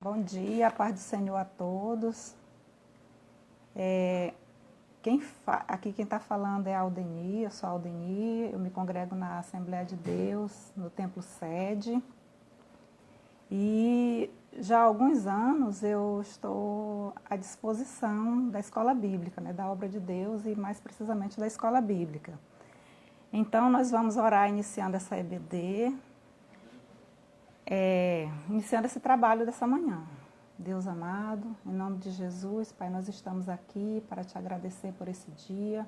Bom dia, a paz do Senhor a todos. Aqui quem está falando é a Aldeni, eu sou a Aldeni, eu me congrego na Assembleia de Deus, no Templo Sede. E já há alguns anos eu estou à disposição da Escola Bíblica, da obra de Deus e mais precisamente da Escola Bíblica. Então nós vamos orar iniciando essa EBD, iniciando esse trabalho dessa manhã. Deus amado, em nome de Jesus, Pai, nós estamos aqui para te agradecer por esse dia.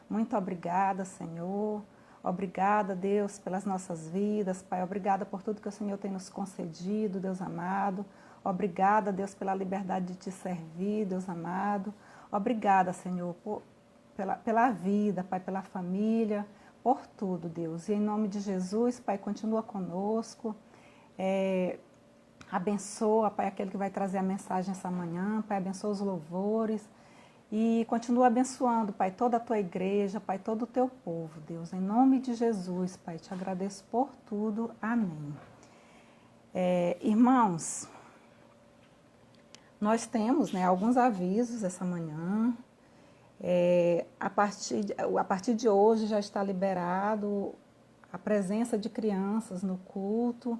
Muito obrigada, Senhor. Obrigada, Deus, pelas nossas vidas, Pai. Obrigada por tudo que o Senhor tem nos concedido, Deus amado. Obrigada, Deus, pela liberdade de te servir, Deus amado. Obrigada, Senhor, pela vida, Pai, pela família, por tudo, Deus. E em nome de Jesus, Pai, continua conosco. Abençoa, Pai, aquele que vai trazer a mensagem essa manhã, Pai, abençoa os louvores e continua abençoando, Pai, toda a tua igreja, Pai, todo o teu povo, Deus, em nome de Jesus, Pai, te agradeço por tudo, amém. Irmãos, nós temos alguns avisos essa manhã. A partir de hoje já está liberado a presença de crianças no culto,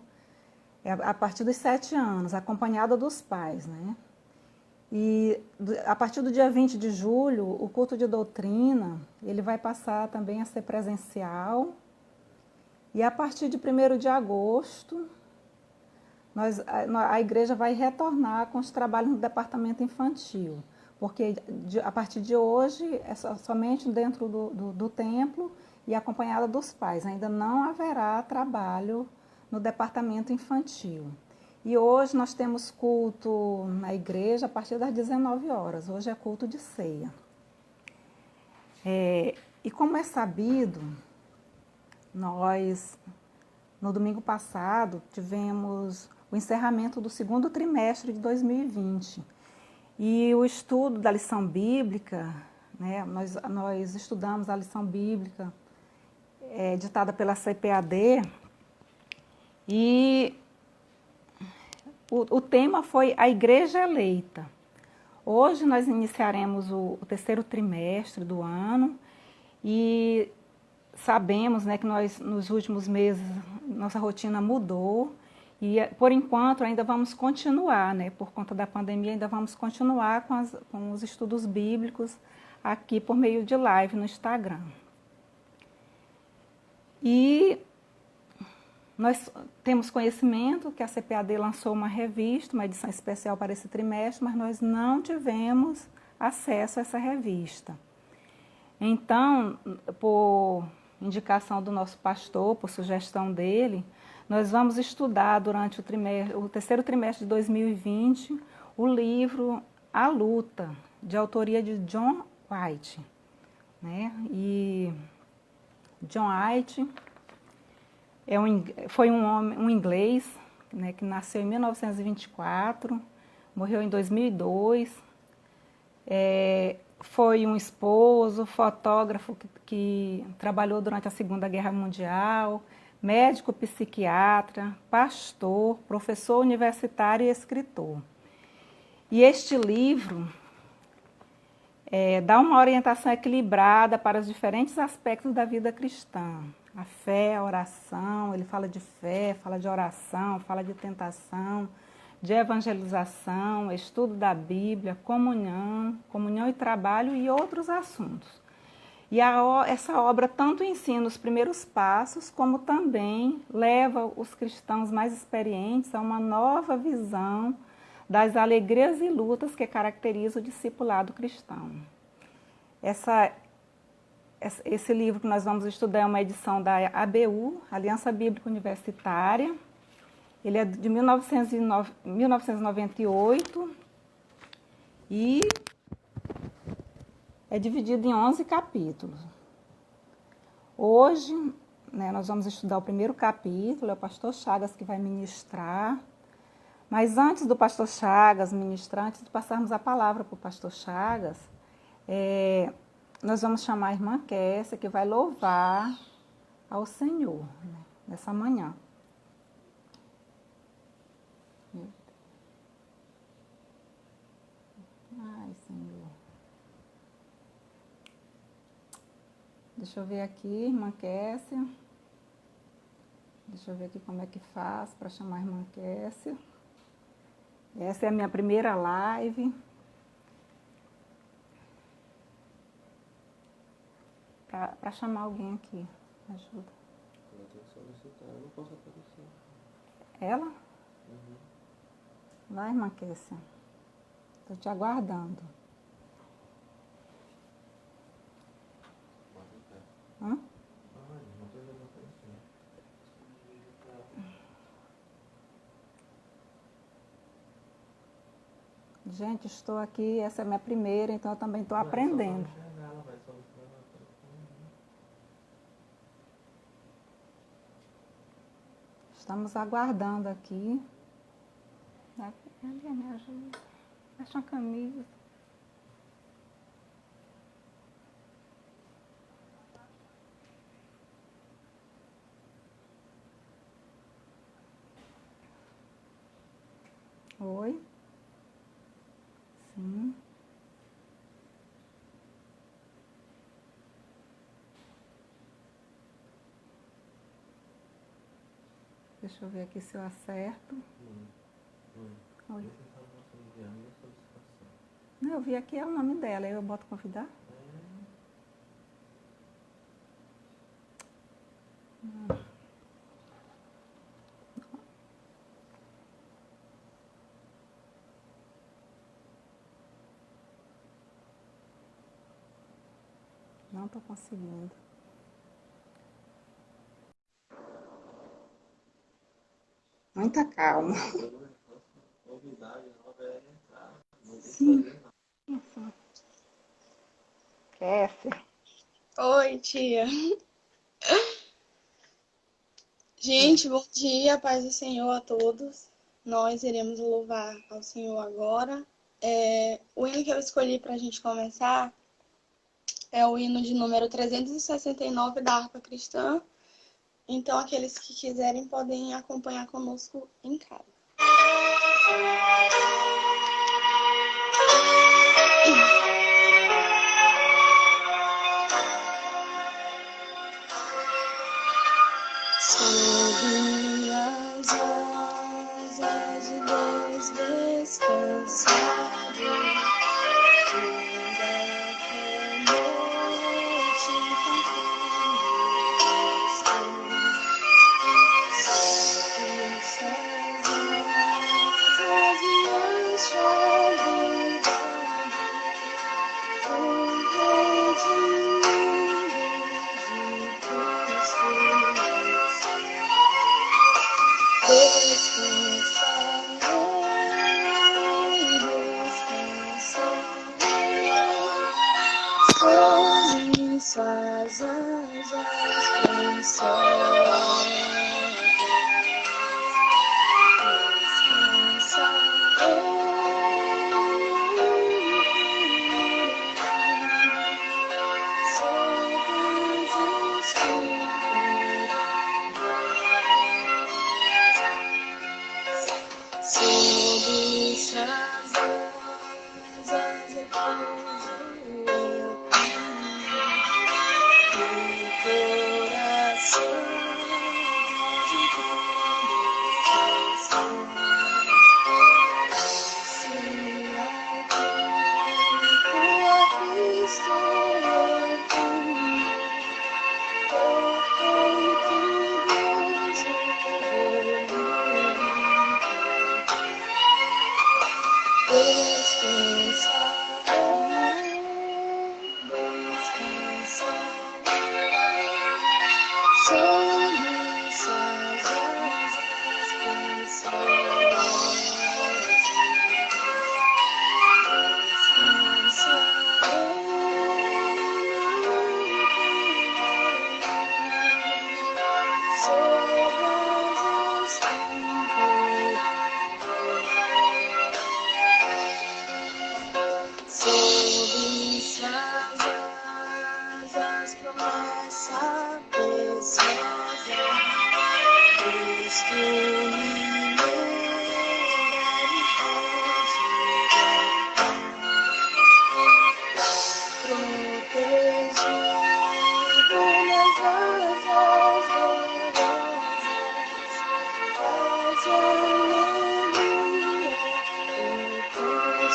a partir dos 7 anos, acompanhada dos pais, E a partir do dia 20 de julho, o culto de doutrina, ele vai passar também a ser presencial. E a partir de 1º de agosto, a igreja vai retornar com os trabalhos no departamento infantil. Porque a partir de hoje, é somente dentro do templo e acompanhada dos pais. Ainda não haverá trabalho no departamento infantil. E hoje nós temos culto na igreja a partir das 19 horas. Hoje é culto de ceia. E como é sabido, nós, no domingo passado, tivemos o encerramento do 2º trimestre de 2020. E o estudo da lição bíblica, nós estudamos a lição bíblica ditada pela CPAD, e o tema foi a Igreja Eleita. Hoje nós iniciaremos o 3º trimestre do ano e sabemos que nós, nos últimos meses, nossa rotina mudou e, por enquanto, ainda vamos continuar, por conta da pandemia, ainda vamos continuar com os estudos bíblicos aqui por meio de live no Instagram. E nós temos conhecimento que a CPAD lançou uma revista, uma edição especial para esse trimestre, mas nós não tivemos acesso a essa revista. Então, por indicação do nosso pastor, por sugestão dele, nós vamos estudar durante o 3º trimestre de 2020 o livro A Luta, de autoria de John White. E John White foi um inglês que nasceu em 1924, morreu em 2002, foi um esposo, fotógrafo que trabalhou durante a Segunda Guerra Mundial, médico psiquiatra, pastor, professor universitário e escritor. E este livro dá uma orientação equilibrada para os diferentes aspectos da vida cristã. A fé, a oração, ele fala de fé, fala de oração, fala de tentação, de evangelização, estudo da Bíblia, comunhão e trabalho e outros assuntos. E essa obra tanto ensina os primeiros passos, como também leva os cristãos mais experientes a uma nova visão das alegrias e lutas que caracterizam o discipulado cristão. Esse livro que nós vamos estudar é uma edição da ABU, Aliança Bíblica Universitária. Ele é de 1998 e é dividido em 11 capítulos. Hoje, nós vamos estudar o 1º capítulo, é o pastor Chagas que vai ministrar. Mas antes do pastor Chagas ministrar, antes de passarmos a palavra para o pastor Chagas, nós vamos chamar a irmã Kessia, que vai louvar ao Senhor nessa manhã. Deixa eu ver aqui, irmã Kessia. Deixa eu ver aqui como é que faz para chamar a irmã Kessia. Essa é a minha primeira live. Para chamar alguém aqui. Me ajuda. Ela tem que solicitar, eu não posso aparecer. Ela? Uhum. Vai, irmã Kessia. Estou te aguardando. Hã? Não tô vendo aparecer. Gente, estou aqui, essa é a minha primeira, então eu também estou aprendendo. Ela vai solicitar. Estamos aguardando aqui. Cadê? Me ajuda. Fecha uma camisa. Oi? Sim. Deixa eu ver aqui se eu acerto. Oi. Não, eu vi aqui é o nome dela, aí eu boto convidar. Não estou conseguindo. Muita calma. Novidade nova é entrar. Sim. Isso. Kessia. Oi, tia. Gente, bom dia, paz do Senhor a todos. Nós iremos louvar ao Senhor agora. O hino que eu escolhi para a gente começar é o hino de número 369 da harpa cristã. Então, aqueles que quiserem podem acompanhar conosco em casa. Sob as asas de Deus descansado, ainda que a noite confunde sob essas asas minhas chaves, o redimido de Cristo. Descansarei suas asas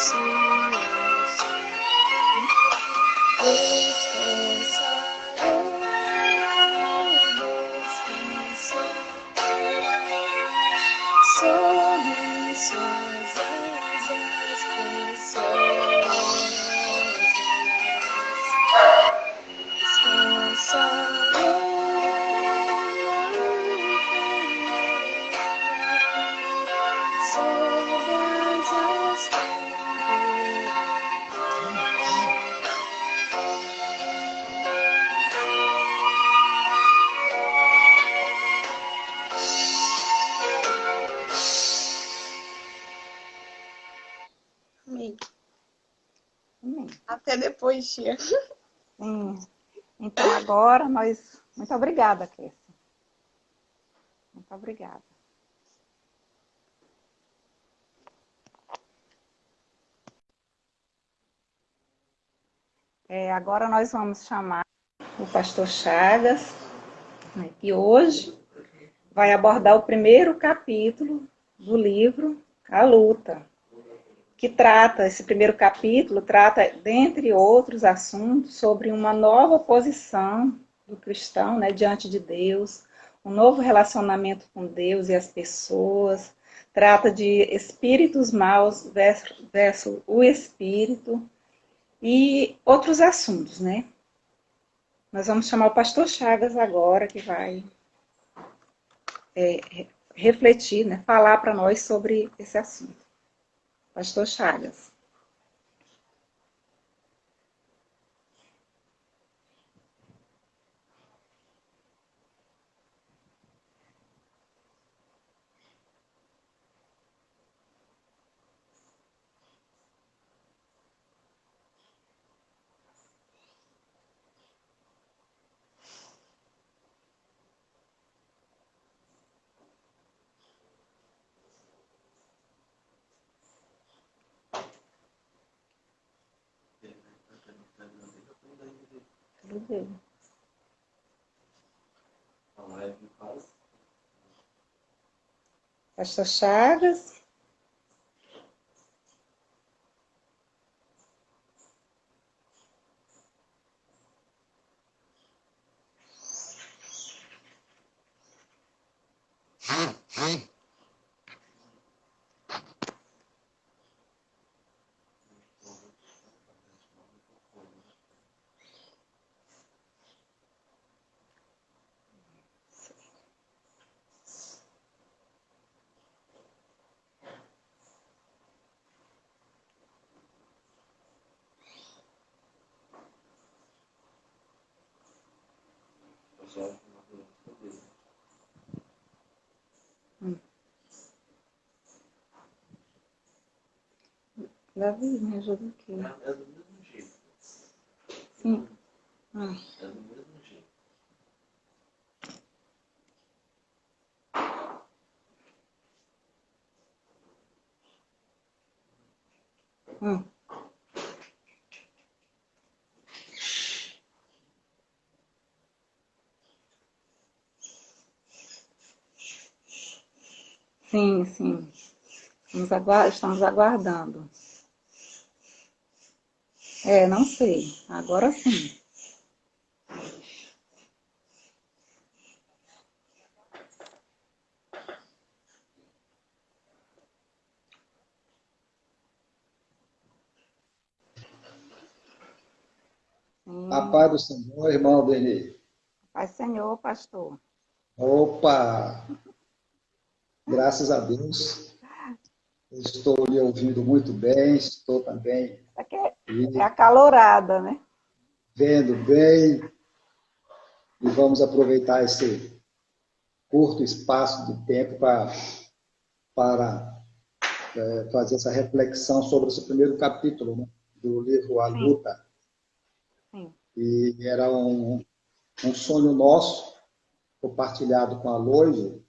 Sobre suas asas preciosas, Amém. Amém. Até depois, tia. Sim. Então, agora nós... Muito obrigada, Kessia. Muito obrigada. Agora nós vamos chamar o pastor Chagas, né, que hoje vai abordar o primeiro capítulo do livro A Luta, que trata, esse primeiro capítulo trata, dentre outros assuntos, sobre uma nova posição do cristão, né, diante de Deus, um novo relacionamento com Deus e as pessoas, trata de espíritos maus versus o espírito e outros assuntos, né? Nós vamos chamar o pastor Chagas agora, que vai refletir, né, falar para nós sobre esse assunto. Pastor Chagas. Tudo bem. Pastor Chagas. Davi, me ajuda aqui. É do mesmo jeito. Sim. É do mesmo jeito. Hum. Sim, sim. Estamos aguardando. Não sei. Agora sim. A Sim. paz do Senhor, irmão Denis. Pai Senhor, pastor. Opa, graças a Deus, eu estou lhe ouvindo muito bem, estou também Isso aqui é lhe acalorada, né? vendo bem e vamos aproveitar esse curto espaço de tempo para fazer essa reflexão sobre esse primeiro capítulo, né, do livro A Sim, Luta. sim. E era um sonho nosso, compartilhado com a Loide,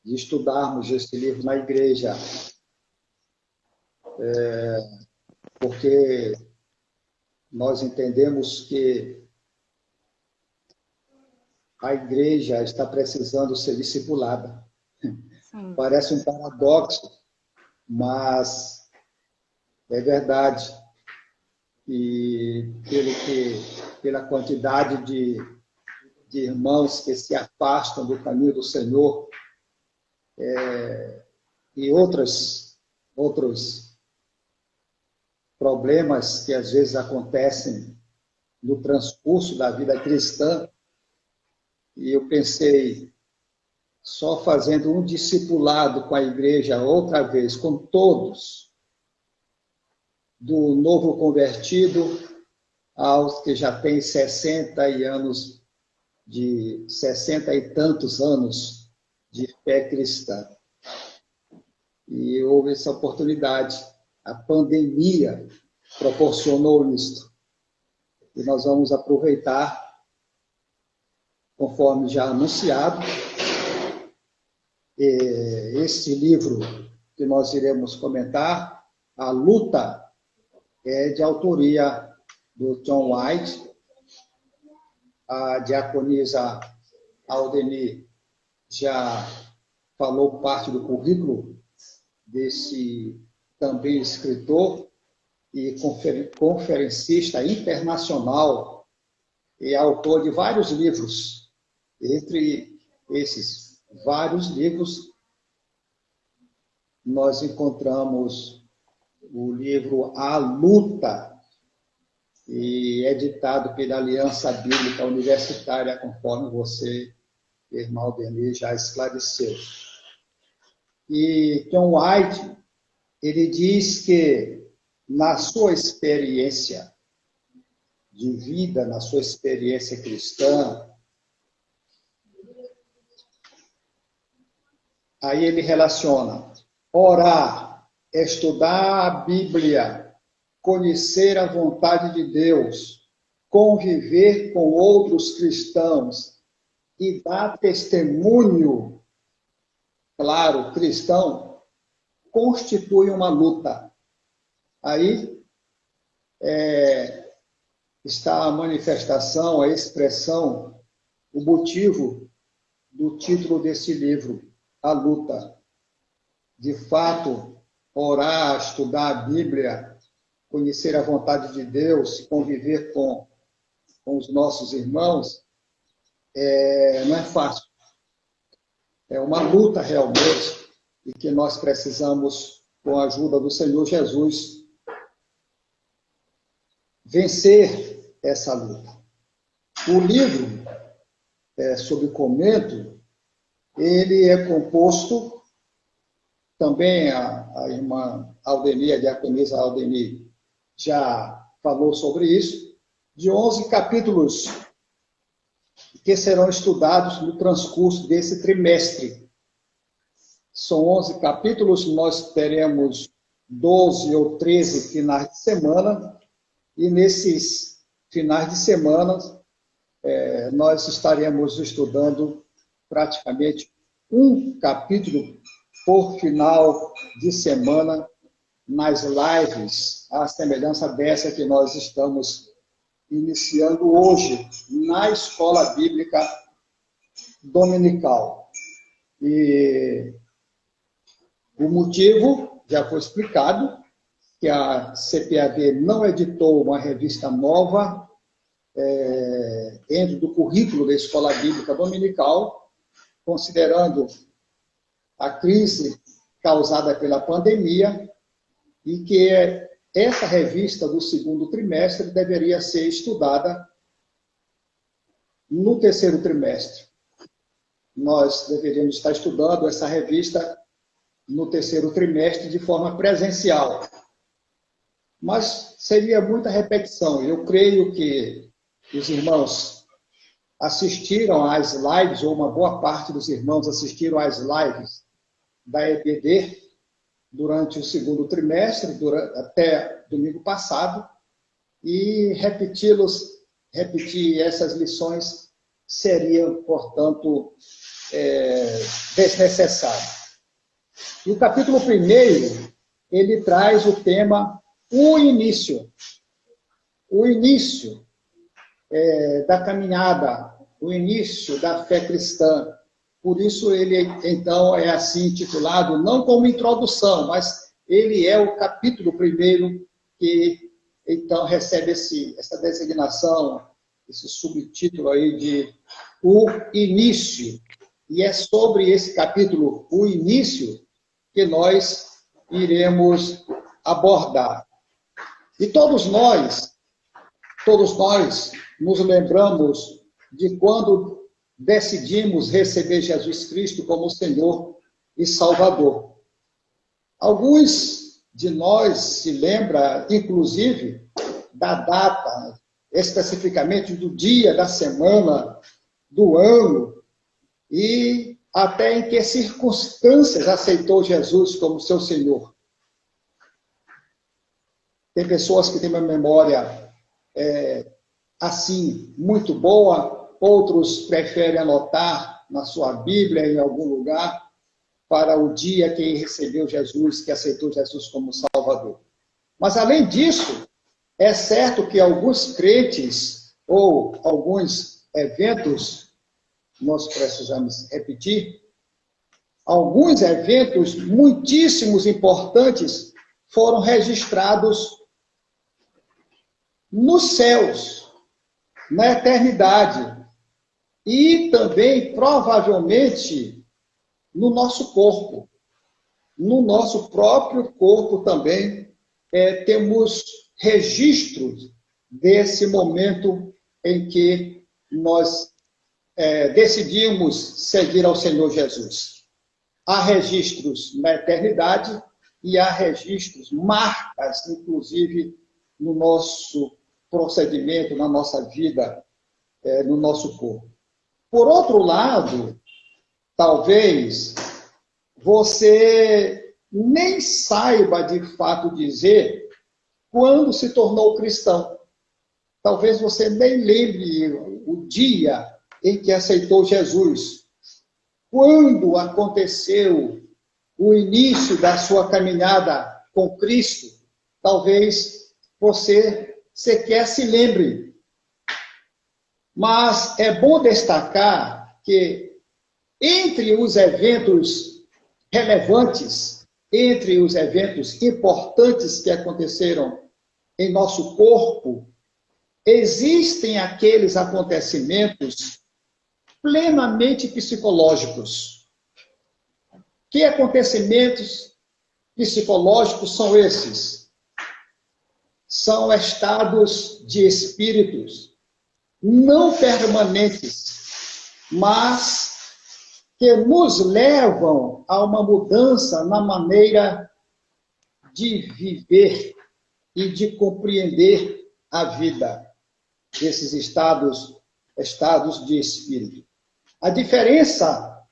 de estudarmos esse livro na igreja, porque nós entendemos que a igreja está precisando ser discipulada. Sim. Parece um paradoxo, mas É verdade. E pela quantidade de irmãos que se afastam do caminho do Senhor, e outros problemas que às vezes acontecem no transcurso da vida cristã, e eu pensei, só fazendo um discipulado com a igreja outra vez, com todos, do novo convertido aos que já têm 60 e tantos anos de fé cristã. E houve essa oportunidade. A pandemia proporcionou isto. E nós vamos aproveitar, conforme já anunciado, este livro que nós iremos comentar, A Luta, é de autoria do John White. A diaconisa Aldeni já falou parte do currículo desse também escritor e conferencista internacional e autor de vários livros. Entre esses vários livros, nós encontramos o livro A Luta, e editado pela Aliança Bíblica Universitária, conforme você, irmão Denis, já esclareceu. E John White, ele diz que, na sua experiência de vida, na sua experiência cristã, aí ele relaciona orar, estudar a Bíblia, conhecer a vontade de Deus, conviver com outros cristãos e dar testemunho, claro, cristão, constitui uma luta. Aí está a manifestação, a expressão, o motivo do título desse livro, A Luta. De fato, orar, estudar a Bíblia, conhecer a vontade de Deus, conviver com os nossos irmãos, não é fácil. É uma luta realmente, e que nós precisamos, com a ajuda do Senhor Jesus, vencer essa luta. O livro, sob comento, ele é composto, também a irmã Aldeni, a diaconisa Aldeni, já falou sobre isso, de 11 capítulos que serão estudados no transcurso desse trimestre. São 11 capítulos, nós teremos 12 ou 13 finais de semana, e nesses finais de semana nós estaremos estudando praticamente um capítulo por final de semana, nas lives, à semelhança dessa que nós estamos iniciando hoje na Escola Bíblica Dominical. E o motivo já foi explicado, que a CPAD não editou uma revista nova dentro do currículo da Escola Bíblica Dominical, considerando a crise causada pela pandemia, e que essa revista do segundo trimestre deveria ser estudada no terceiro trimestre. Nós deveríamos estar estudando essa revista no terceiro trimestre de forma presencial. Mas seria muita repetição. Eu creio que os irmãos assistiram às lives, ou uma boa parte dos irmãos assistiram às lives da EBD durante o segundo trimestre, até domingo passado, e repetir essas lições seria, portanto, desnecessário. E o capítulo 1, ele traz o tema o início da caminhada, o início da fé cristã. Por isso ele, então, é assim intitulado, não como introdução, mas ele é o capítulo primeiro que, então, recebe essa designação, esse subtítulo aí de O Início. E é sobre esse capítulo, O Início, que nós iremos abordar. E todos nós nos lembramos de quando decidimos receber Jesus Cristo como Senhor e Salvador. Alguns de nós se lembram, inclusive, da data, especificamente do dia, da semana, do ano, e até em que circunstâncias aceitou Jesus como seu Senhor. Tem pessoas que têm uma memória assim, muito boa, outros preferem anotar na sua Bíblia, em algum lugar, para o dia que recebeu Jesus, que aceitou Jesus como Salvador. Mas, além disso, é certo que alguns crentes, ou alguns eventos, nós precisamos repetir, alguns eventos muitíssimos importantes foram registrados nos céus, na eternidade, e também, provavelmente, no nosso corpo. No nosso próprio corpo também temos registros desse momento em que nós decidimos seguir ao Senhor Jesus. Há registros na eternidade e há registros, marcas, inclusive, no nosso procedimento, na nossa vida, no nosso corpo. Por outro lado, talvez você nem saiba de fato dizer quando se tornou cristão. Talvez você nem lembre o dia em que aceitou Jesus. Quando aconteceu o início da sua caminhada com Cristo, talvez você sequer se lembre. Mas é bom destacar que entre os eventos relevantes, entre os eventos importantes que aconteceram em nosso corpo, existem aqueles acontecimentos plenamente psicológicos. Que acontecimentos psicológicos são esses? São estados de espíritos não permanentes, mas que nos levam a uma mudança na maneira de viver e de compreender a vida. Esses estados de espírito. A diferença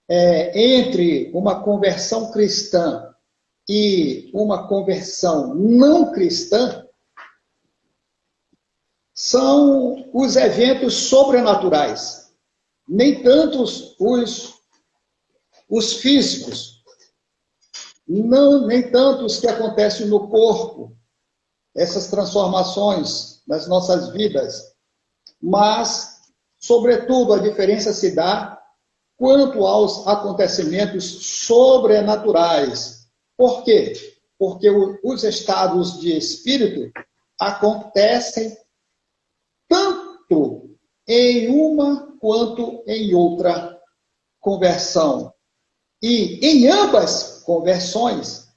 entre uma conversão cristã e uma conversão não cristã são os eventos sobrenaturais, nem tanto os físicos, nem tanto os que acontecem no corpo, essas transformações nas nossas vidas, mas, sobretudo, a diferença se dá quanto aos acontecimentos sobrenaturais. Por quê? Porque os estados de espírito acontecem tanto em uma quanto em outra conversão. E em ambas conversões,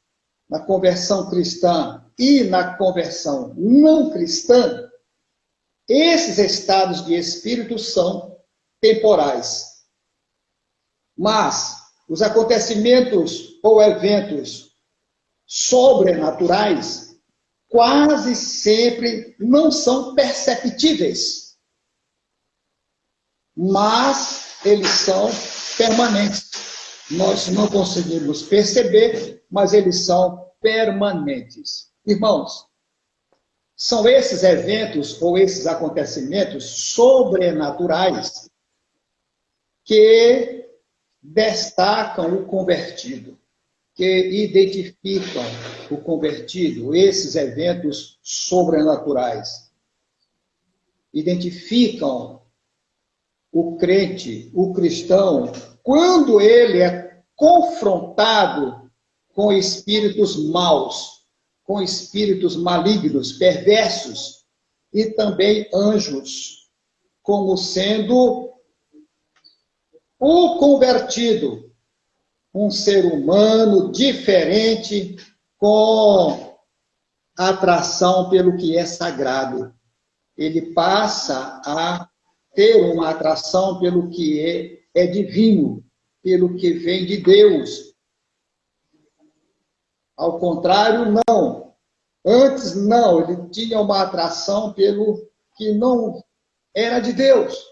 na conversão cristã e na conversão não cristã, esses estados de espírito são temporais. Mas os acontecimentos ou eventos sobrenaturais quase sempre não são perceptíveis, mas eles são permanentes. Nós não conseguimos perceber, mas eles são permanentes. Irmãos, são esses eventos ou esses acontecimentos sobrenaturais que destacam o convertido, que identificam o convertido, esses eventos sobrenaturais. Identificam o crente, o cristão, quando ele é confrontado com espíritos maus, com espíritos malignos, perversos, e também anjos, como sendo o convertido, um ser humano diferente, com atração pelo que é sagrado. Ele passa a ter uma atração pelo que é divino, pelo que vem de Deus. Ao contrário, não. Antes, não. Ele tinha uma atração pelo que não era de Deus.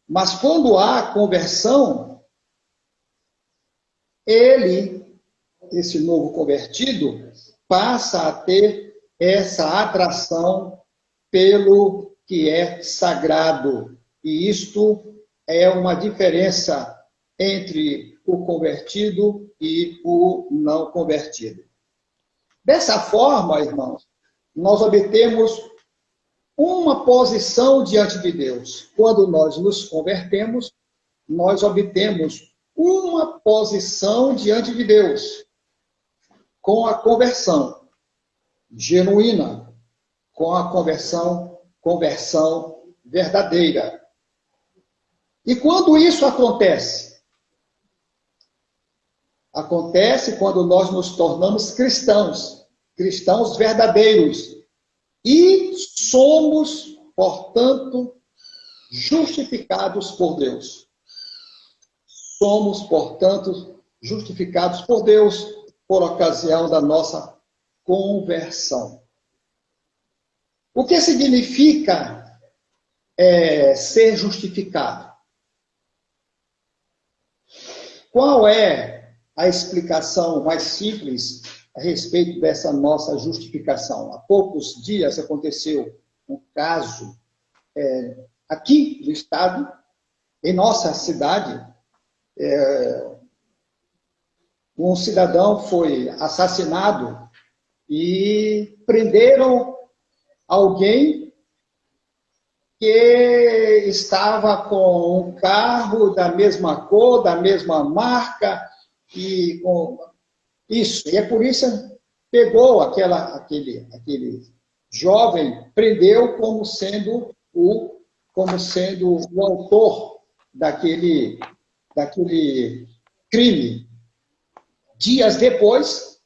Mas quando há conversão, ele, esse novo convertido, passa a ter essa atração pelo que é sagrado. E isto é uma diferença entre o convertido e o não convertido. Dessa forma, irmãos, nós obtemos uma posição diante de Deus. Quando nós nos convertemos, nós obtemos uma posição diante de Deus. Com a conversão genuína, com a conversão verdadeira. E quando isso acontece? Acontece quando nós nos tornamos cristãos, cristãos verdadeiros, e somos, portanto, justificados por Deus. Somos, portanto, justificados por Deus por ocasião da nossa conversão. O que significa ser justificado? Qual é a explicação mais simples a respeito dessa nossa justificação? Há poucos dias aconteceu um caso aqui no estado, em nossa cidade. Um cidadão foi assassinado e prenderam alguém que estava com um carro da mesma cor, da mesma marca, e com isso. E a polícia pegou aquele jovem, prendeu como sendo o autor daquele crime. Dias depois,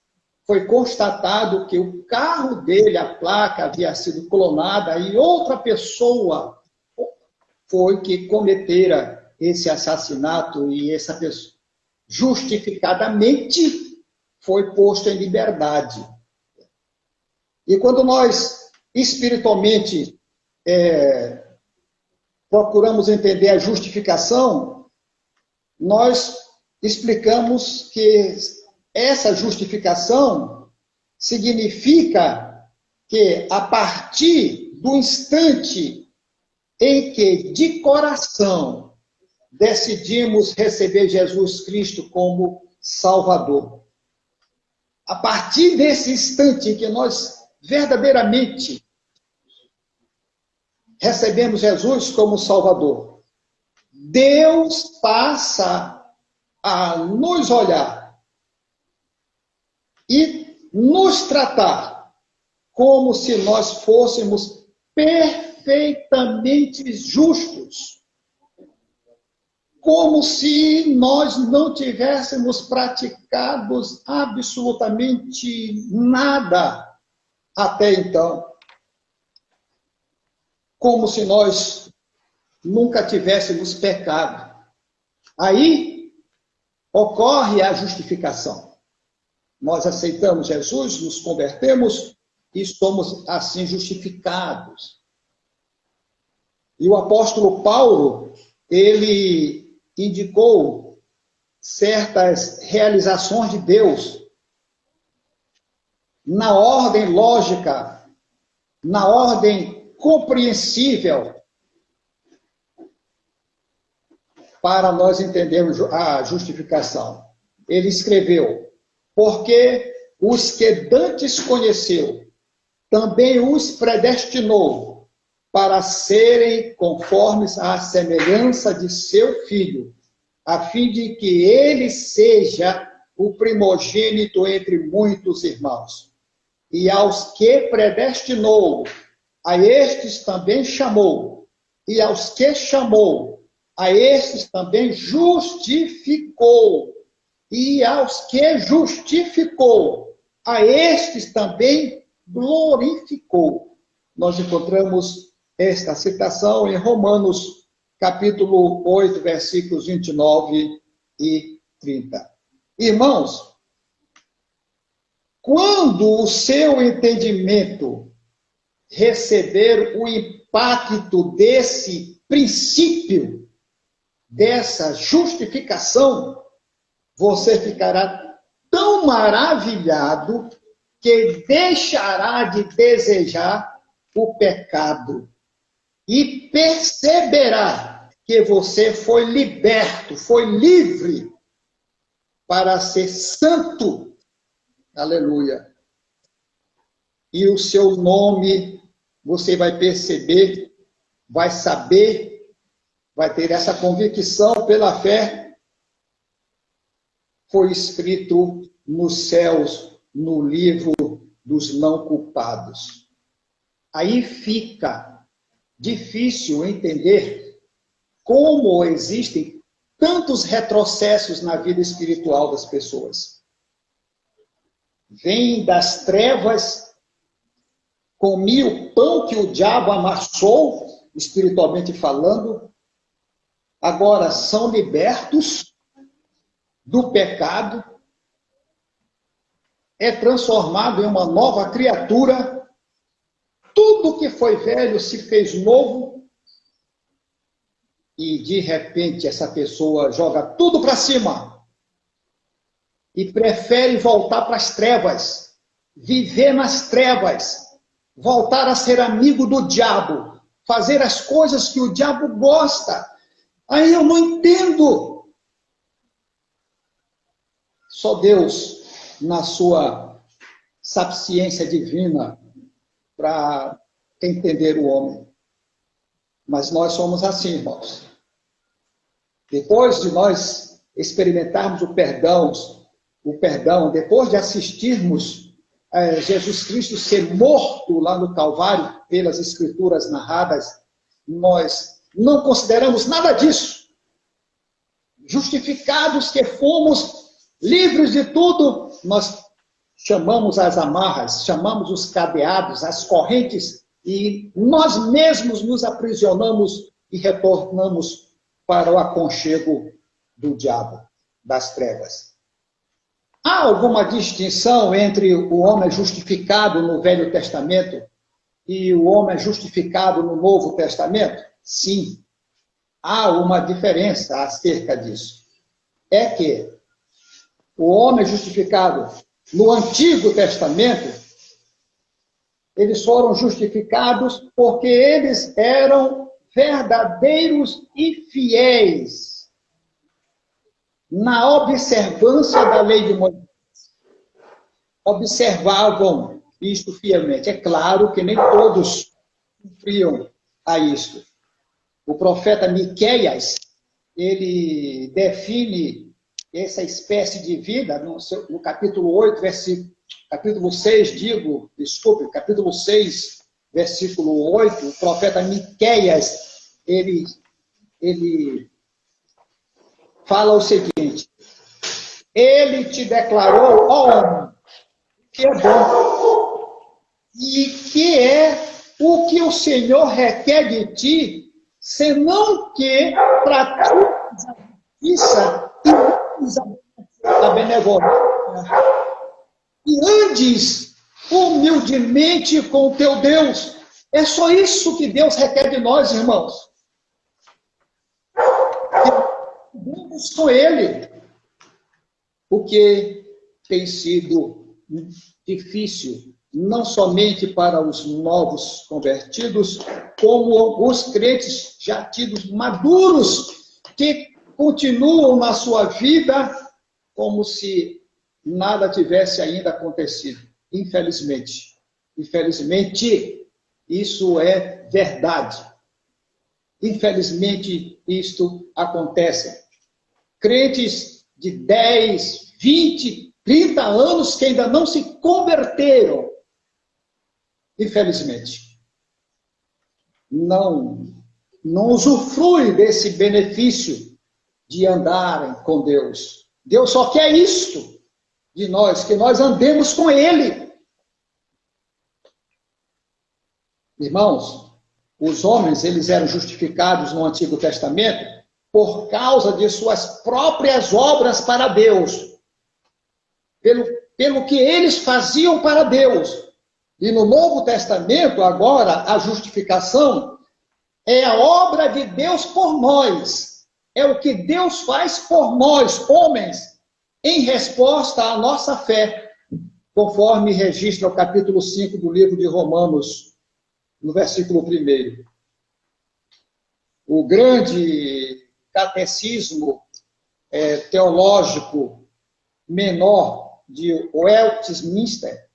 foi constatado que o carro dele, a placa, havia sido clonada e outra pessoa foi que cometera esse assassinato, e essa pessoa, justificadamente, foi posto em liberdade. E quando nós, espiritualmente, procuramos entender a justificação, nós explicamos que essa justificação significa que, a partir do instante em que, de coração, decidimos receber Jesus Cristo como Salvador, a partir desse instante em que nós verdadeiramente recebemos Jesus como Salvador, Deus passa a nos olhar e nos tratar como se nós fôssemos perfeitamente justos, como se nós não tivéssemos praticado absolutamente nada até então, como se nós nunca tivéssemos pecado. Aí ocorre a justificação. Nós aceitamos Jesus, nos convertemos e somos assim justificados. E o apóstolo Paulo, ele indicou certas realizações de Deus na ordem lógica, na ordem compreensível, para nós entendermos a justificação. Ele escreveu: porque os que dantes conheceu, também os predestinou para serem conformes à semelhança de seu Filho, a fim de que ele seja o primogênito entre muitos irmãos. E aos que predestinou, a estes também chamou. E aos que chamou, a estes também justificou. E aos que justificou, a estes também glorificou. Nós encontramos esta citação em Romanos, capítulo 8, versículos 29 e 30. Irmãos, quando o seu entendimento receber o impacto desse princípio, dessa justificação, você ficará tão maravilhado que deixará de desejar o pecado e perceberá que você foi liberto, foi livre para ser santo. Aleluia. E o seu nome, você vai perceber, vai saber, vai ter essa convicção pela fé, foi escrito nos céus, no livro dos não culpados. Aí fica difícil entender como existem tantos retrocessos na vida espiritual das pessoas. Vêm das trevas, comi o pão que o diabo amassou, espiritualmente falando, agora são libertos do pecado, é transformado em uma nova criatura, tudo que foi velho se fez novo, e de repente essa pessoa joga tudo para cima e prefere voltar para as trevas, viver nas trevas, voltar a ser amigo do diabo, fazer as coisas que o diabo gosta. Aí eu não entendo. Só Deus, na sua sapiência divina, para entender o homem. Mas nós somos assim, irmãos. Depois de nós experimentarmos o perdão, depois de assistirmos Jesus Cristo ser morto lá no Calvário, pelas Escrituras narradas, nós não consideramos nada disso. Justificados que fomos, livres de tudo, nós chamamos as amarras, chamamos os cadeados, as correntes, e nós mesmos nos aprisionamos e retornamos para o aconchego do diabo, das trevas. Há alguma distinção entre o homem justificado no Velho Testamento e o homem justificado no Novo Testamento? Sim, há uma diferença acerca disso. É que o homem justificado no Antigo Testamento, eles foram justificados porque eles eram verdadeiros e fiéis na observância da lei de Moisés. Observavam isto fielmente. É claro que nem todos cumpriam a isto. O profeta Miqueias, ele define essa espécie de vida no capítulo 8, capítulo 6, capítulo 6, versículo 8, o profeta Miqueias, ele fala o seguinte: ele te declarou, ó homem, que é bom, e que é o que o Senhor requer de ti, senão que pratiques a justiça e a benevolência, e andes humildemente com o teu Deus. É só isso que Deus requer de nós, irmãos. Vamos com Ele. O que tem sido difícil, não somente para os novos convertidos, como os crentes já tidos maduros, que continuam na sua vida como se nada tivesse ainda acontecido. Infelizmente. Infelizmente, isso é verdade. Infelizmente, isto acontece. Crentes de 10, 20, 30 anos que ainda não se converteram. Infelizmente. Não usufrui desse benefício de andarem com Deus. Deus só quer isto de nós, que nós andemos com Ele. Irmãos, os homens, eles eram justificados no Antigo Testamento por causa de suas próprias obras para Deus. Pelo que eles faziam para Deus. E no Novo Testamento, agora, a justificação é a obra de Deus por nós. É o que Deus faz por nós, homens, em resposta à nossa fé, conforme registra o capítulo 5 do livro de Romanos, no versículo 1. O grande catecismo teológico menor de Westminster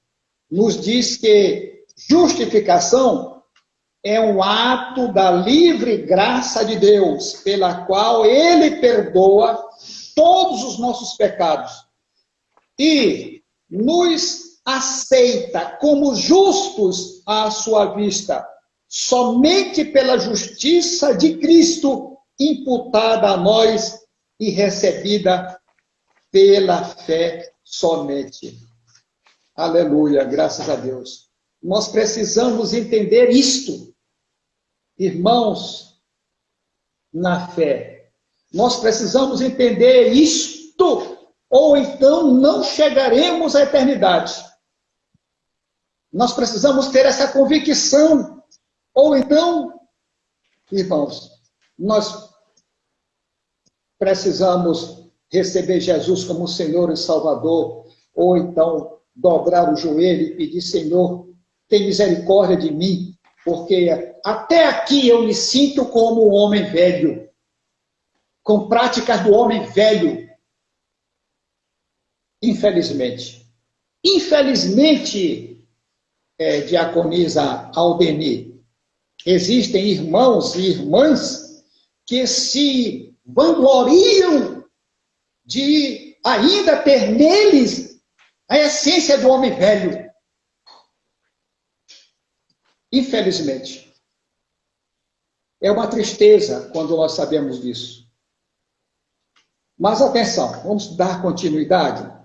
nos diz que justificação é um ato da livre graça de Deus, pela qual Ele perdoa todos os nossos pecados e nos aceita como justos à sua vista, somente pela justiça de Cristo imputada a nós e recebida pela fé somente. Aleluia, graças a Deus. Nós precisamos entender isto, irmãos, na fé. Nós precisamos entender isto, ou então não chegaremos à eternidade. Nós precisamos ter essa convicção, ou então, irmãos, nós precisamos receber Jesus como Senhor e Salvador, ou então dobrar o joelho e pedir: Senhor, tem misericórdia de mim, porque até aqui eu me sinto como um homem velho, com práticas do homem velho. Infelizmente, diaconisa Aldeni, existem irmãos e irmãs que se vangloriam de ainda ter neles a essência do homem velho. Infelizmente. É uma tristeza quando nós sabemos disso. Mas atenção, vamos dar continuidade.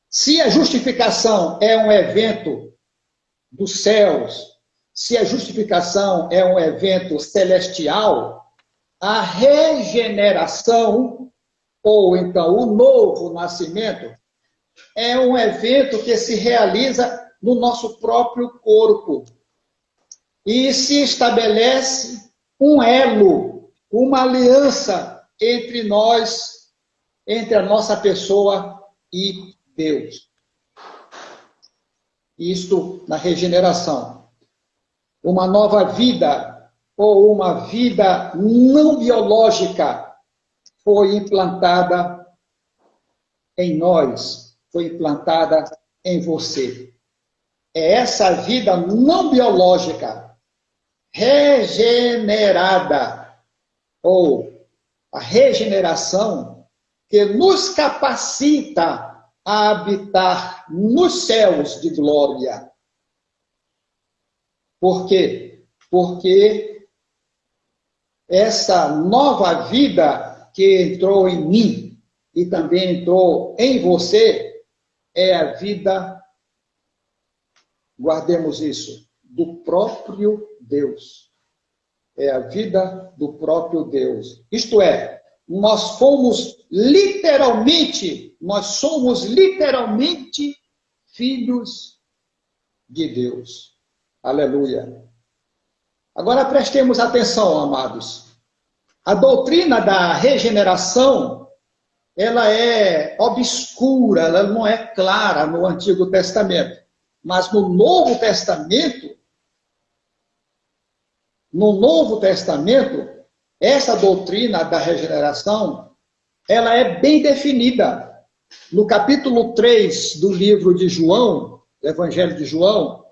Se a justificação é um evento dos céus, se a justificação é um evento celestial, a regeneração, ou então o novo nascimento, é um evento que se realiza no nosso próprio corpo. E se estabelece um elo, uma aliança entre nós, entre a nossa pessoa e Deus. Isto na regeneração. Uma nova vida, ou uma vida não biológica, foi implantada em nós, foi implantada em você. É essa vida não biológica, regenerada, ou a regeneração, que nos capacita a habitar nos céus de glória. Por quê? Porque essa nova vida que entrou em mim e também entrou em você é a vida, guardemos isso, do próprio Deus. É a vida do próprio Deus. Isto é, nós somos literalmente filhos de Deus. Aleluia. Agora prestemos atenção, amados. A doutrina da regeneração, ela é obscura, ela não é clara no Antigo Testamento. Mas no Novo Testamento, essa doutrina da regeneração, ela é bem definida. No capítulo 3 do livro de João, do Evangelho de João,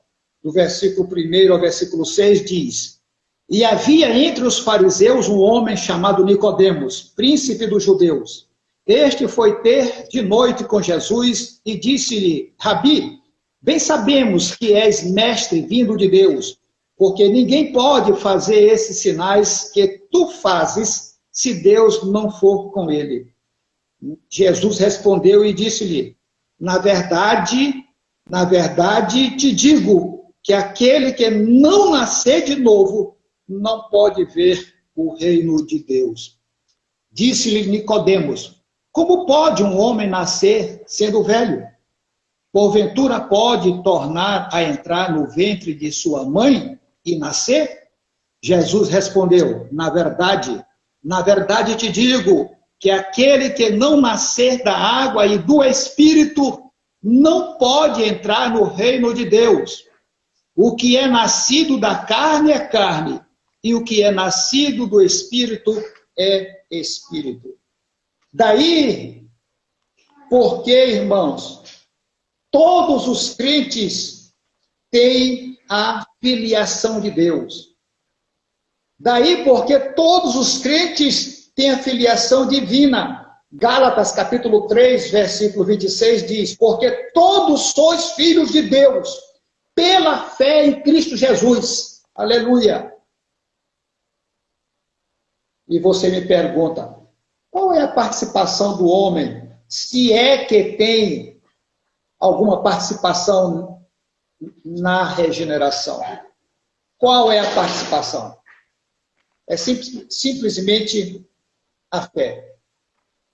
do versículo 1 ao versículo 6, diz: E havia entre os fariseus um homem chamado Nicodemos, príncipe dos judeus. Este foi ter de noite com Jesus e disse-lhe: Rabi, bem sabemos que és mestre vindo de Deus, porque ninguém pode fazer esses sinais que tu fazes se Deus não for com ele. Jesus respondeu e disse-lhe: na verdade te digo que aquele que não nascer de novo não pode ver o reino de Deus. Disse-lhe Nicodemos: como pode um homem nascer sendo velho? Porventura pode tornar a entrar no ventre de sua mãe e nascer? Jesus respondeu: na verdade te digo que aquele que não nascer da água e do Espírito não pode entrar no reino de Deus. O que é nascido da carne é carne, e o que é nascido do Espírito é Espírito. Daí, porque, irmãos, todos os crentes têm a filiação de Deus. Daí porque todos os crentes têm a filiação divina. Gálatas capítulo 3, versículo 26 diz: porque todos sois filhos de Deus, pela fé em Cristo Jesus. Aleluia. E você me pergunta, qual é a participação do homem, se é que tem alguma participação na regeneração? Qual é a participação? É simplesmente a fé.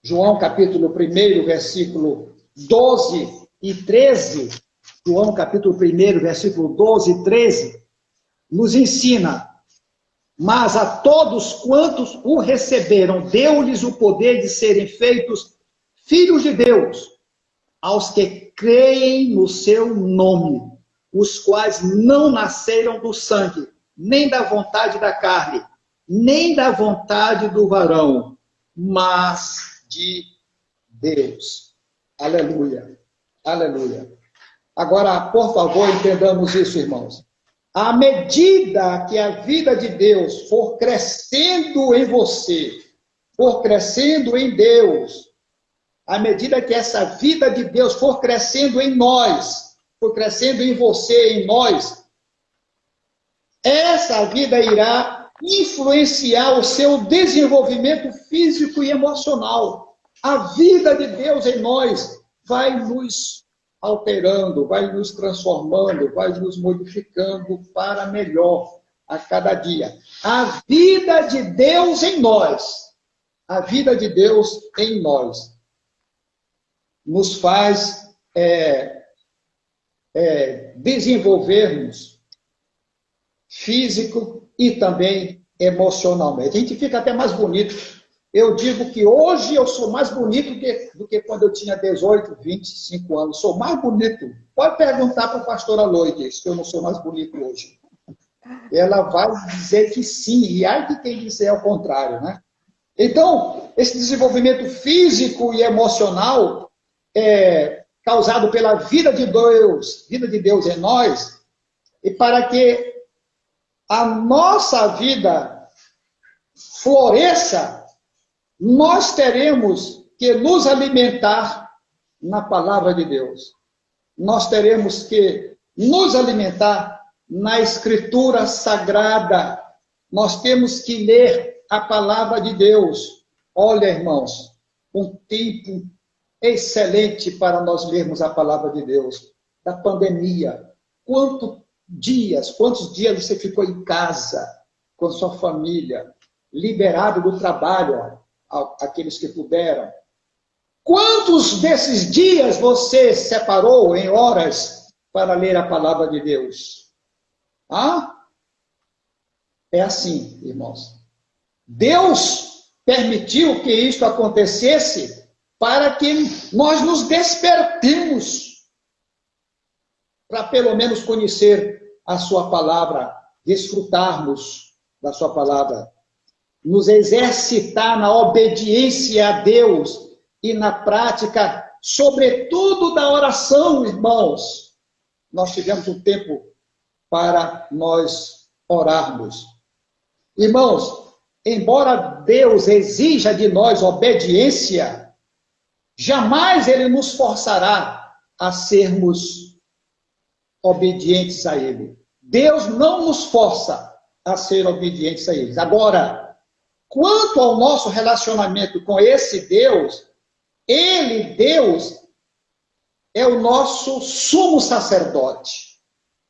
João capítulo 1, versículo 12 e 13, João capítulo 1, versículo 12 e 13, nos ensina: mas a todos quantos o receberam, deu-lhes o poder de serem feitos filhos de Deus, aos que creem no seu nome, os quais não nasceram do sangue, nem da vontade da carne, nem da vontade do varão, mas de Deus. Aleluia. Aleluia. Agora, por favor, entendamos isso, irmãos. À medida que a vida de Deus for crescendo em você, for crescendo em Deus, à medida que essa vida de Deus for crescendo em nós, for crescendo em você, em nós, essa vida irá influenciar o seu desenvolvimento físico e emocional. A vida de Deus em nós vai nos alterando, vai nos transformando, vai nos modificando para melhor a cada dia. A vida de Deus em nós, a vida de Deus em nós, nos faz desenvolvermos físico e também emocionalmente. A gente fica até mais bonito. Eu digo que hoje eu sou mais bonito do que quando eu tinha 18, 25 anos. Sou mais bonito. Pode perguntar para a pastora Loide se eu não sou mais bonito hoje. Ela vai dizer que sim, e ai que quem disser ao contrário, né? Então, esse desenvolvimento físico e emocional causado pela vida de Deus em nós, e para que a nossa vida floresça, nós teremos que nos alimentar na palavra de Deus. Nós teremos que nos alimentar na Escritura Sagrada. Nós temos que ler a palavra de Deus. Olha, irmãos, um tempo excelente para nós lermos a palavra de Deus. Da pandemia. Quantos dias você ficou em casa com sua família, liberado do trabalho, aqueles que puderam? Quantos desses dias você separou em horas para ler a palavra de Deus? É assim, irmãos. Deus permitiu que isto acontecesse para que nós nos despertemos para pelo menos conhecer a sua palavra, desfrutarmos da sua palavra, nos exercitar na obediência a Deus e na prática, sobretudo da oração, irmãos. Nós tivemos um tempo para nós orarmos. Irmãos, embora Deus exija de nós obediência, Jamais ele nos forçará a sermos obedientes a ele. Deus não nos força a ser obedientes a ele. Agora, quanto ao nosso relacionamento com esse Deus, ele, Deus, é o nosso sumo sacerdote.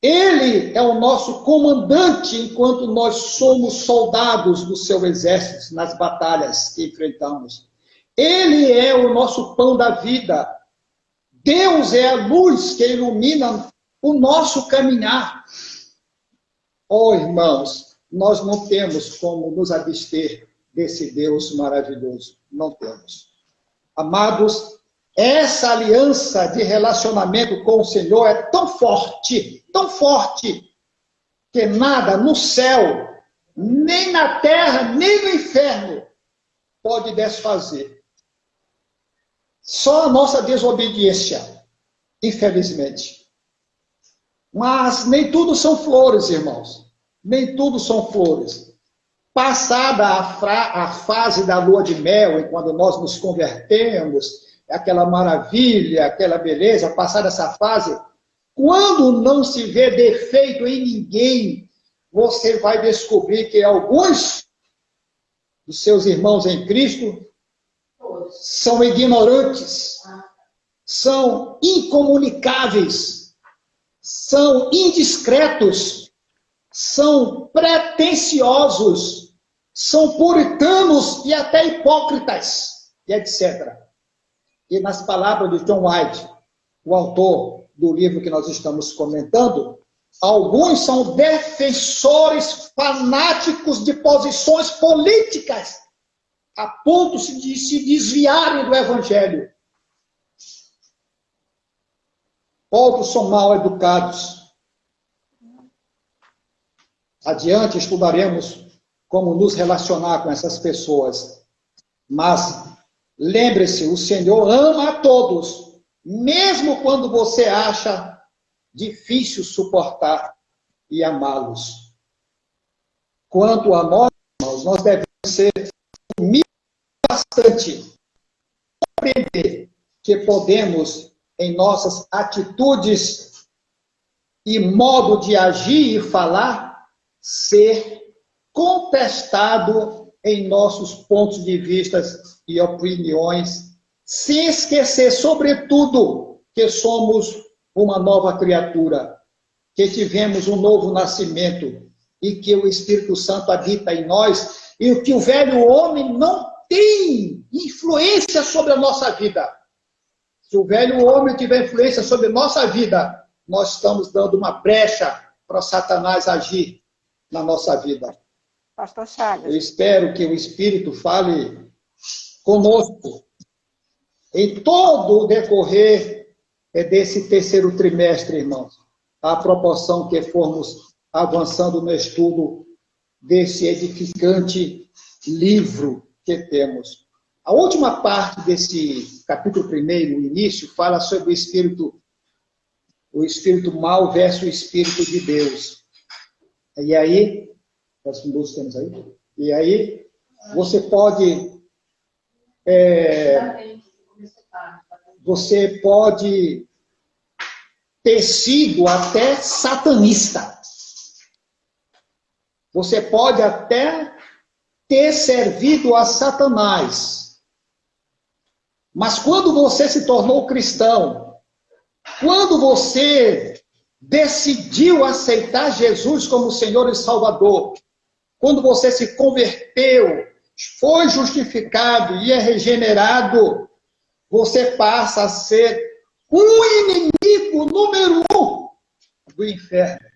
Ele é o nosso comandante enquanto nós somos soldados do seu exército nas batalhas que enfrentamos. Ele é o nosso pão da vida. Deus é a luz que ilumina o nosso caminhar. Oh, irmãos, nós não temos como nos abster desse Deus maravilhoso. Não temos. Amados, essa aliança de relacionamento com o Senhor é tão forte, que nada no céu, nem na terra, nem no inferno pode desfazer. Só a nossa desobediência, infelizmente. Mas nem tudo são flores, irmãos. Nem tudo são flores. Passada a fase da lua de mel, e quando nós nos convertemos, aquela maravilha, aquela beleza, passada essa fase, quando não se vê defeito em ninguém, você vai descobrir que alguns dos seus irmãos em Cristo são ignorantes, são incomunicáveis, são indiscretos, são pretensiosos, são puritanos e até hipócritas, e etc. E nas palavras de John White, o autor do livro que nós estamos comentando, alguns são defensores fanáticos de posições políticas, a ponto de se desviarem do Evangelho. Outros são mal educados. Adiante estudaremos como nos relacionar com essas pessoas. Mas lembre-se, o Senhor ama a todos, mesmo quando você acha difícil suportar e amá-los. Quanto a nós, irmãos, nós devemos ser humildes bastante, compreender que podemos, em nossas atitudes e modo de agir e falar, ser contestado em nossos pontos de vista e opiniões, sem esquecer, sobretudo, que somos uma nova criatura, que tivemos um novo nascimento e que o Espírito Santo habita em nós e que o velho homem não tem influência sobre a nossa vida. Se o velho homem tiver influência sobre a nossa vida, nós estamos dando uma brecha para Satanás agir na nossa vida. Pastor Chagas. Eu espero que o Espírito fale conosco em todo o decorrer desse terceiro trimestre, irmãos, à proporção que formos avançando no estudo desse edificante livro que temos. A última parte desse capítulo 1, o início, fala sobre o espírito mau versus o Espírito de Deus. E aí, você pode ter sido até satanista. Você pode até ter servido a Satanás. Mas quando você se tornou cristão, quando você decidiu aceitar Jesus como Senhor e Salvador, quando você se converteu, foi justificado e é regenerado, você passa a ser um inimigo número 1 do inferno.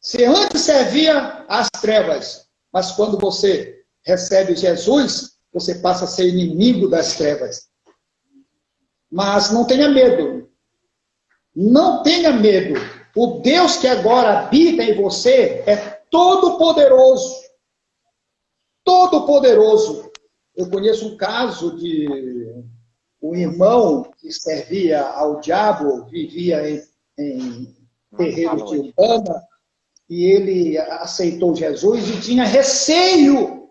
Você antes servia às trevas, mas quando você recebe Jesus, você passa a ser inimigo das trevas. Mas não tenha medo. Não tenha medo. O Deus que agora habita em você é todo-poderoso. Todo-poderoso. Eu conheço um caso de um irmão que servia ao diabo, vivia em terreiros de Umbanda, e ele aceitou Jesus e tinha receio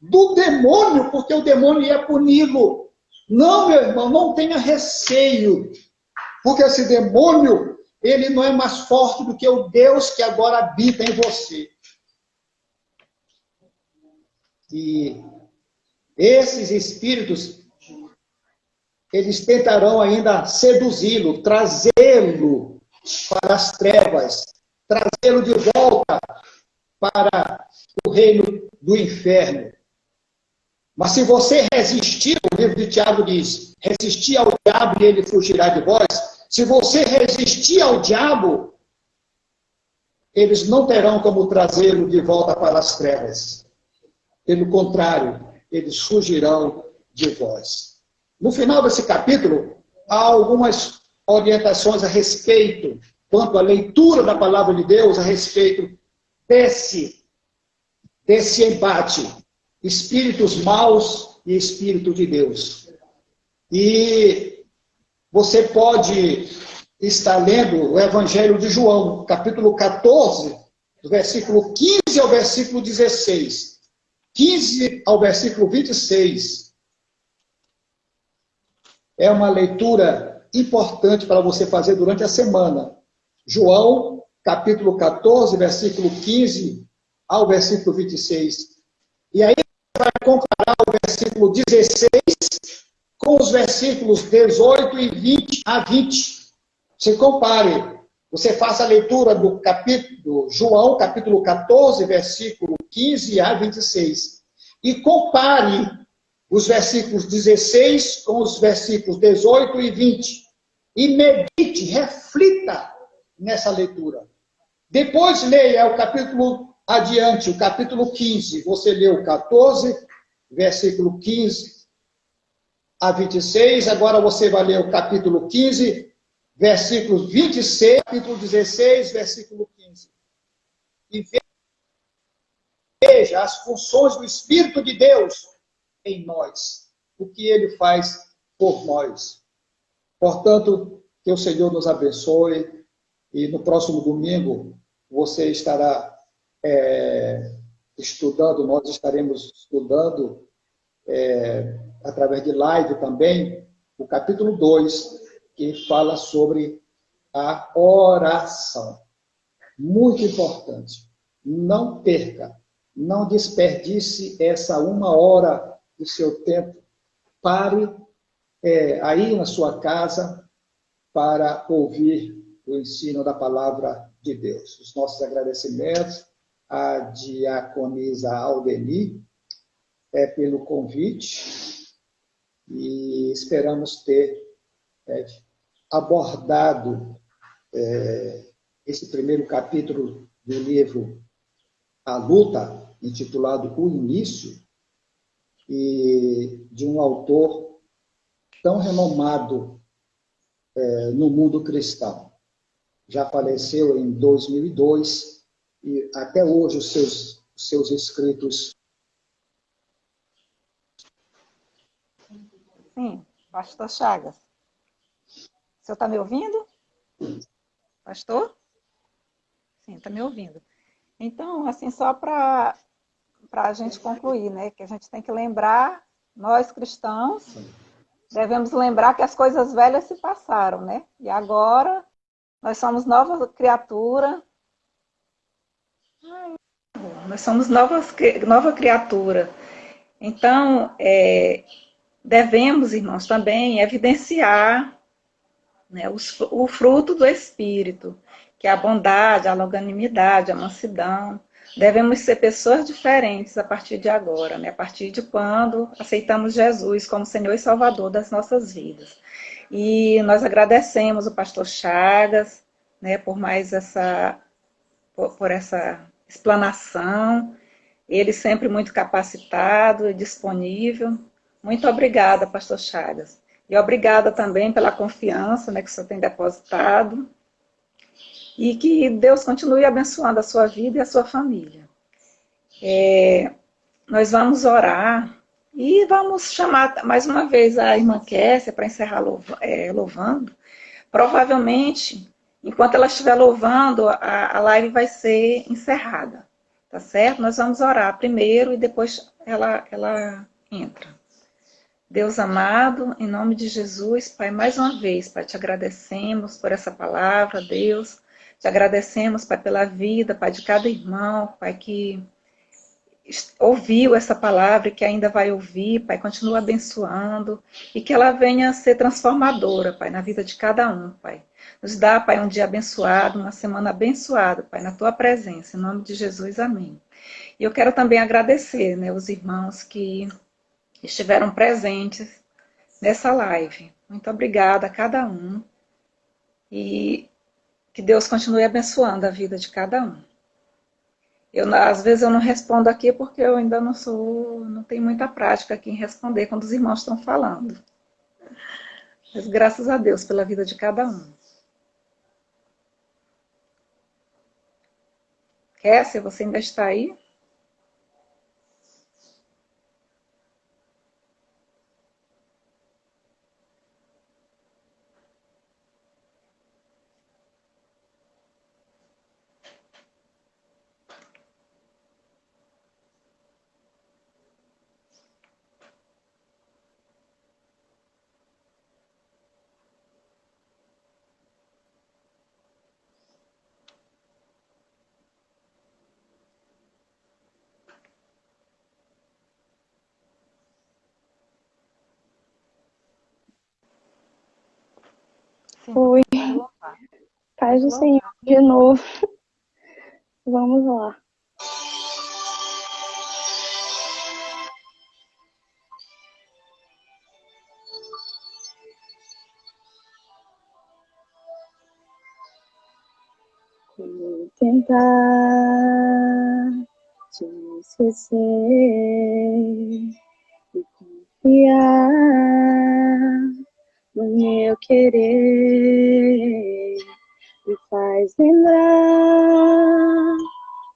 do demônio, porque o demônio ia puni-lo. Não, meu irmão, não tenha receio, porque esse demônio, ele não é mais forte do que o Deus que agora habita em você. E esses espíritos, eles tentarão ainda seduzi-lo, trazê-lo para as trevas, trazê-lo de volta para o reino do inferno. Mas se você resistir, o livro de Tiago diz, resistir ao diabo e ele fugirá de vós. Se você resistir ao diabo, eles não terão como trazê-lo de volta para as trevas. Pelo contrário, eles fugirão de vós. No final desse capítulo, há algumas orientações a respeito, quanto à leitura da palavra de Deus, a respeito desse embate, espíritos maus e espírito de Deus. E você pode estar lendo o Evangelho de João, capítulo 14, do versículo 15 ao versículo 16. 15 ao versículo 26. É uma leitura importante para você fazer durante a semana. João, capítulo 14, versículo 15 ao versículo 26. E aí vai comparar o versículo 16 com os versículos 18 e 20 a 20. Você compare. Você faça a leitura do capítulo João, capítulo 14, versículo 15 a 26. E compare os versículos 16 com os versículos 18 e 20. E medite, reflita nessa leitura. Depois leia o capítulo adiante, o capítulo 15. Você lê o 14, versículo 15 a 26. Agora você vai ler o capítulo 15, versículos 26, capítulo 16, versículo 15. E veja as funções do Espírito de Deus em nós, o que ele faz por nós. Portanto, que o Senhor nos abençoe e no próximo domingo você estará estudando, nós estaremos estudando através de live também, o capítulo 2, que fala sobre a oração. Muito importante. Não perca, não desperdice essa 1 hora do seu tempo. Pare aí na sua casa para ouvir o ensino da palavra de Deus. Os nossos agradecimentos à diaconisa Aldeni pelo convite e esperamos ter abordado esse primeiro capítulo do livro A Luta, intitulado O Início, e de um autor tão renomado no mundo cristão. Já faleceu em 2002 e até hoje os seus escritos. Sim, pastor Chagas. O senhor está me ouvindo? Pastor? Sim, está me ouvindo. Então, assim, só para a gente concluir, né, que a gente tem que lembrar, nós cristãos, devemos lembrar que as coisas velhas se passaram, né? E agora nós somos nova criatura. Nós somos nova criatura. Então, devemos, irmãos, também evidenciar, né, o fruto do Espírito, que é a bondade, a longanimidade, a mansidão. Devemos ser pessoas diferentes a partir de agora, né? A partir de quando aceitamos Jesus como Senhor e Salvador das nossas vidas. E nós agradecemos o pastor Chagas, né, por essa explanação. Ele sempre muito capacitado e disponível. Muito obrigada, pastor Chagas. E obrigada também pela confiança, né, que o senhor tem depositado. E que Deus continue abençoando a sua vida e a sua família. Nós vamos orar e vamos chamar mais uma vez a irmã Kessia para encerrar louvando. Provavelmente, enquanto ela estiver louvando, a live vai ser encerrada. Tá certo? Nós vamos orar primeiro e depois ela entra. Deus amado, em nome de Jesus, Pai, mais uma vez, Pai, te agradecemos por essa palavra, Deus. Te agradecemos, Pai, pela vida, Pai, de cada irmão, Pai, que ouviu essa palavra e que ainda vai ouvir, Pai, continua abençoando e que ela venha a ser transformadora, Pai, na vida de cada um, Pai. Nos dá, Pai, um dia abençoado, uma semana abençoada, Pai, na Tua presença, em nome de Jesus, amém. E eu quero também agradecer, né, os irmãos que estiveram presentes nessa live. Muito obrigada a cada um e que Deus continue abençoando a vida de cada um. Às vezes eu não respondo aqui porque eu ainda não tenho muita prática aqui em responder quando os irmãos estão falando. Mas graças a Deus pela vida de cada um. Kessia, você ainda está aí? Sim. Oi, paz do Senhor de novo. Vamos lá. Vou tentar te esquecer e confiar no meu querer. Me faz lembrar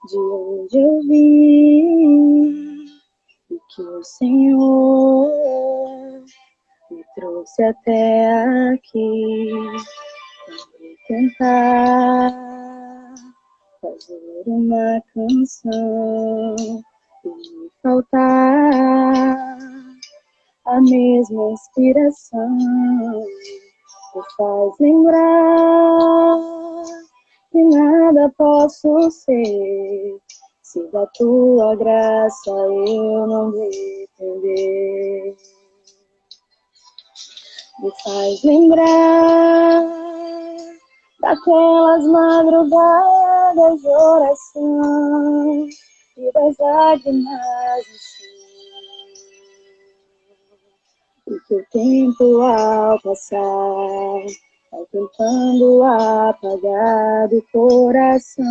de onde eu vim e que o Senhor me trouxe até aqui. Vou tentar fazer uma canção e me faltar a mesma inspiração. Me faz lembrar que nada posso ser se da tua graça eu não depender. Me faz lembrar daquelas madrugadas de oração e das lágrimas no chão, e que o tempo ao passar vai tentando apagar do coração.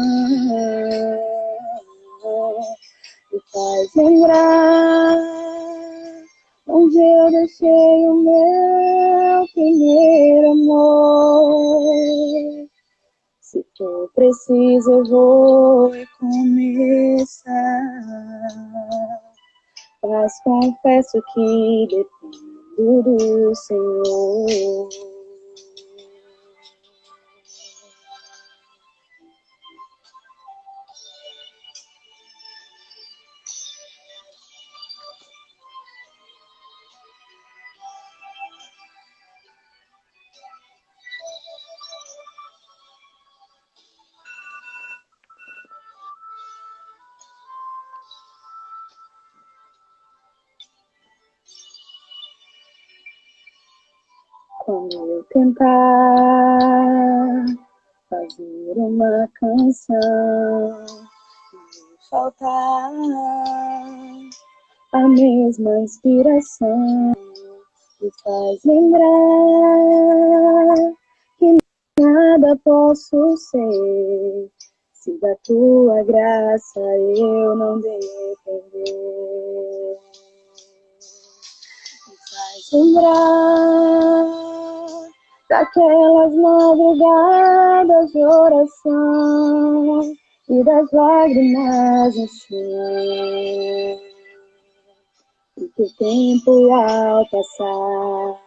Me faz lembrar onde eu deixei o meu primeiro amor. Se for preciso, eu vou recomeçar. Mas confesso que dependo do Senhor. Quando eu tentar fazer uma canção e faltar a mesma inspiração, me faz lembrar que nada posso ser se da tua graça eu não depender. Me faz lembrar daquelas madrugadas de oração e das lágrimas no chão, e que o tempo ao passar